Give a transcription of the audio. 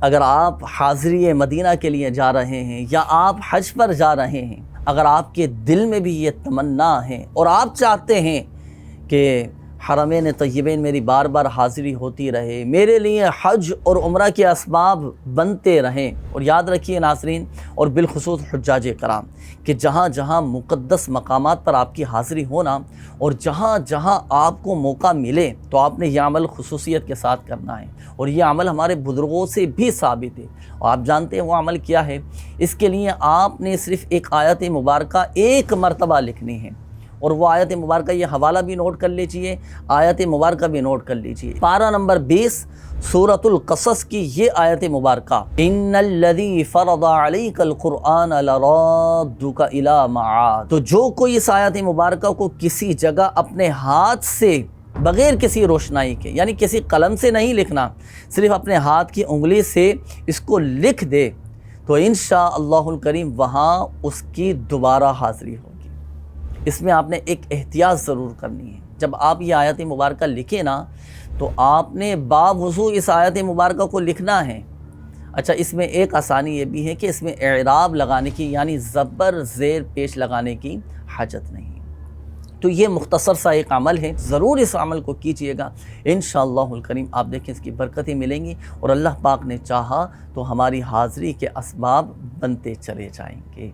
اگر آپ حاضری مدینہ کے لیے جا رہے ہیں یا آپ حج پر جا رہے ہیں، اگر آپ کے دل میں بھی یہ تمنا ہے اور آپ چاہتے ہیں کہ حرمین طیبین میری بار بار حاضری ہوتی رہے، میرے لیے حج اور عمرہ کے اسباب بنتے رہیں، اور یاد رکھیے ناظرین اور بالخصوص حجاج کرام کہ جہاں جہاں مقدس مقامات پر آپ کی حاضری ہونا اور جہاں جہاں آپ کو موقع ملے تو آپ نے یہ عمل خصوصیت کے ساتھ کرنا ہے، اور یہ عمل ہمارے بزرگوں سے بھی ثابت ہے۔ اور آپ جانتے ہیں وہ عمل کیا ہے؟ اس کے لیے آپ نے صرف ایک آیت مبارکہ ایک مرتبہ لکھنی ہے، اور وہ آیت مبارکہ، یہ حوالہ بھی نوٹ کر لیجئے، آیت مبارکہ بھی نوٹ کر لیجئے۔ پارہ نمبر 20 سورۃ القصص کی یہ آیت مبارکہ، ان الذی فرض علیک القرآن لرادک الی معاد۔ تو جو کوئی اس آیت مبارکہ کو کسی جگہ اپنے ہاتھ سے بغیر کسی روشنائی کے، یعنی کسی قلم سے نہیں لکھنا، صرف اپنے ہاتھ کی انگلی سے اس کو لکھ دے تو انشاءاللہ الکریم وہاں اس کی دوبارہ حاضری ہوگی۔ اس میں آپ نے ایک احتیاط ضرور کرنی ہے۔ جب آپ یہ آیت مبارکہ لکھیں نا تو آپ نے باوضو اس آیت مبارکہ کو لکھنا ہے۔ اچھا، اس میں ایک آسانی یہ بھی ہے کہ اس میں اعراب لگانے کی، یعنی زبر زیر پیش لگانے کی حاجت نہیں۔ تو یہ مختصر سا ایک عمل ہے، ضرور اس عمل کو کیجئے گا، انشاءاللہ الکریم آپ دیکھیں اس کی برکتیں ملیں گی، اور اللہ پاک نے چاہا تو ہماری حاضری کے اسباب بنتے چلے جائیں گے۔